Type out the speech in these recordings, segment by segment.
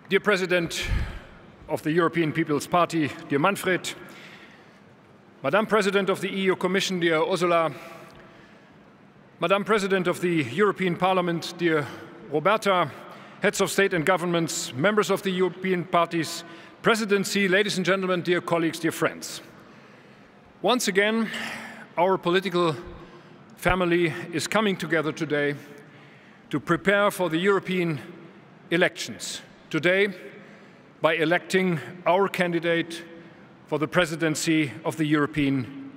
Dear President of the European People's Party, dear Manfred, Madam President of the EU Commission, dear Ursula, Madam President of the European Parliament, dear Roberta, heads of state and governments, members of the European parties, presidency, ladies and gentlemen, dear colleagues, dear friends. Once again, our political family is coming together today to prepare for the European elections. Today, by electing our candidate for the presidency of the European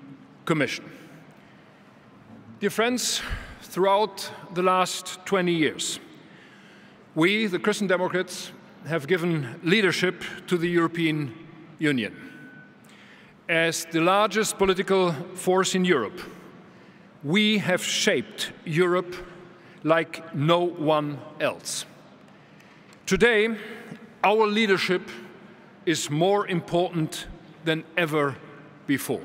Commission. Dear friends, throughout the last 20 years, we, the Christian Democrats, have given leadership to the European Union. As the largest political force in Europe, we have shaped Europe like no one else. Today, our leadership is more important than ever before.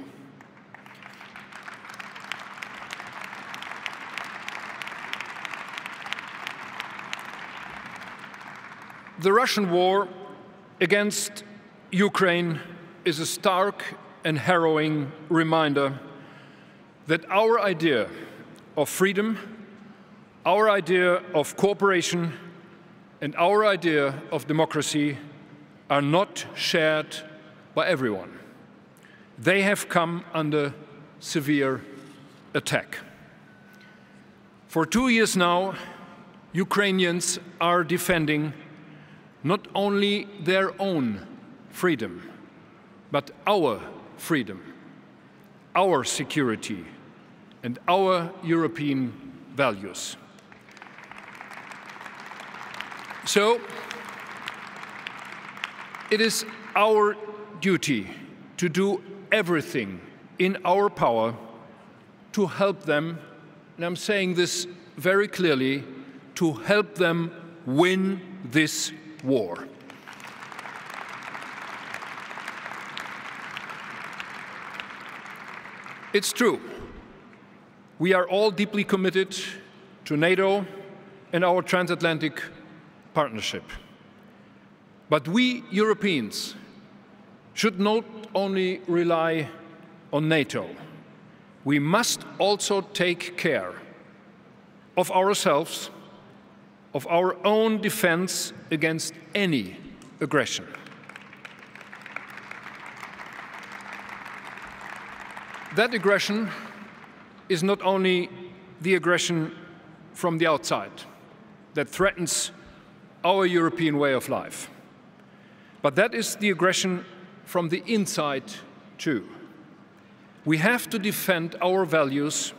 The Russian war against Ukraine is a stark and harrowing reminder that our idea of freedom, our idea of cooperation, and our idea of democracy are not shared by everyone. They have come under severe attack. For 2 years now, Ukrainians are defending not only their own freedom, but our freedom, our security, and our European values. So, it is our duty to do everything in our power to help them, and I'm saying this very clearly, to help them win this war. It's true, we are all deeply committed to NATO and our transatlantic partnership. But we Europeans should not only rely on NATO. We must also take care of ourselves, of our own defense against any aggression. That aggression is not only the aggression from the outside that threatens our European way of life, but that is the aggression from the inside too. We have to defend our values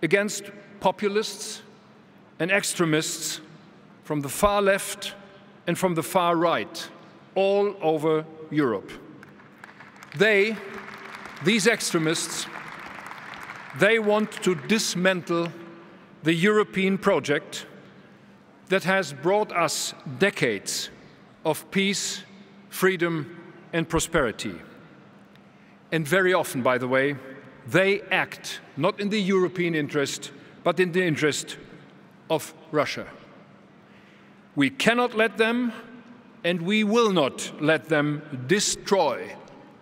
against populists and extremists from the far left and from the far right, all over Europe. These extremists, they want to dismantle the European project that has brought us decades of peace, freedom, and prosperity. And very often, by the way, they act not in the European interest, but in the interest of Russia. We cannot let them, and we will not let them destroy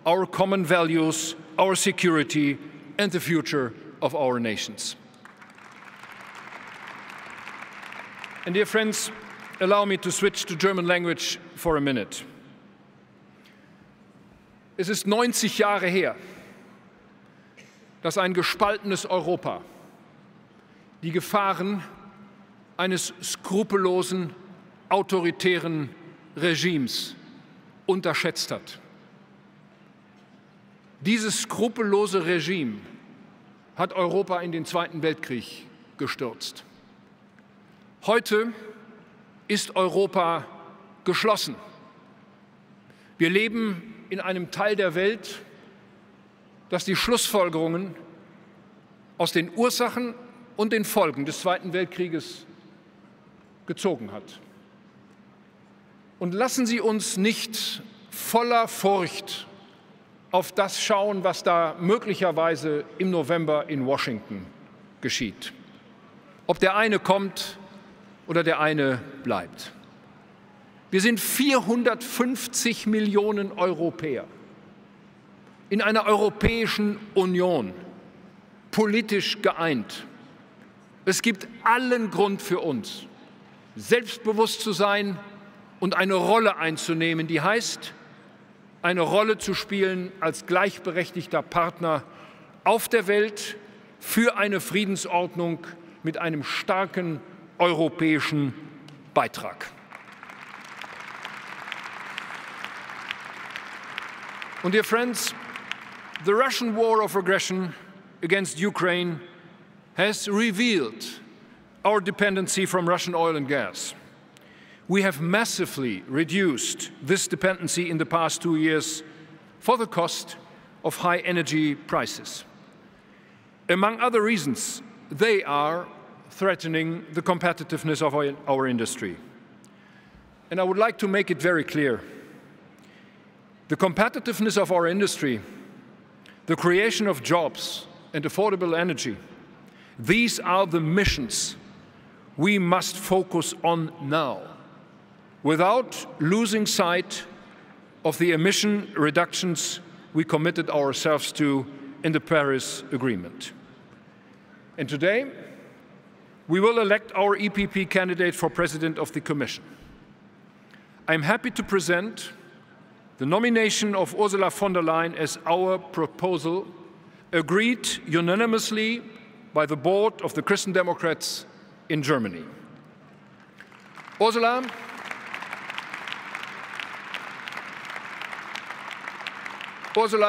our common values, our security, and the future of our nations. And dear friends, allow me to switch to German language for a minute. Es ist 90 Jahre her, dass ein gespaltenes Europa die Gefahren eines skrupellosen, autoritären Regimes unterschätzt hat. Dieses skrupellose Regime hat Europa in den Zweiten Weltkrieg gestürzt. Heute ist Europa geschlossen. Wir leben in einem Teil der Welt, das die Schlussfolgerungen aus den Ursachen und den Folgen des Zweiten Weltkrieges gezogen hat. Und lassen Sie uns nicht voller Furcht auf das schauen, was da möglicherweise im November in Washington geschieht. Ob der eine kommt oder der eine bleibt. Wir sind 450 Millionen Europäer in einer Europäischen Union, politisch geeint. Es gibt allen Grund für uns, selbstbewusst zu sein und eine Rolle einzunehmen, die heißt, eine Rolle zu spielen als gleichberechtigter Partner auf der Welt für eine Friedensordnung mit einem starken europäischen Beitrag. And dear friends, the Russian war of aggression against Ukraine has revealed our dependency from Russian oil and gas. We have massively reduced this dependency in the past 2 years for the cost of high energy prices. Among other reasons, they are threatening the competitiveness of our industry. And I would like to make it very clear. The competitiveness of our industry, the creation of jobs and affordable energy, these are the missions we must focus on now, without losing sight of the emission reductions we committed ourselves to in the Paris Agreement. And today, we will elect our EPP candidate for President of the Commission. I'm happy to present the nomination of Ursula von der Leyen as our proposal, agreed unanimously by the board of the Christian Democrats in Germany. Ursula,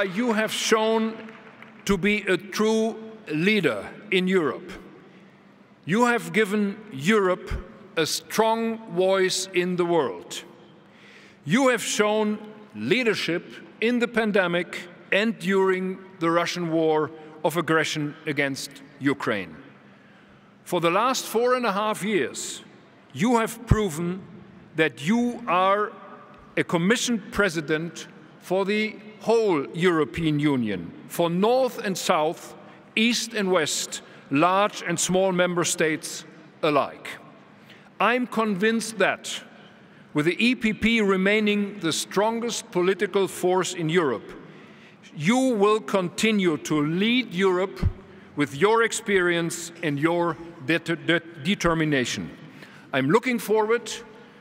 you have shown to be a true leader in Europe. You have given Europe a strong voice in the world. You have shown leadership in the pandemic and during the Russian war of aggression against Ukraine. For the last 4.5 years, you have proven that you are a Commission President for the whole European Union, for North and South, East and West, large and small member states alike. I'm convinced that with the EPP remaining the strongest political force in Europe, you will continue to lead Europe with your experience and your determination. I'm looking forward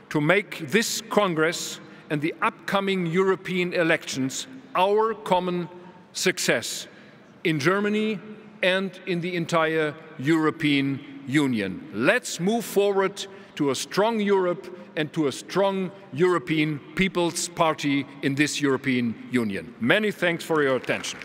to make this Congress and the upcoming European elections our common success in Germany and in the entire European Union. Let's move forward to a strong Europe and to a strong European People's Party in this European Union. Many thanks for your attention.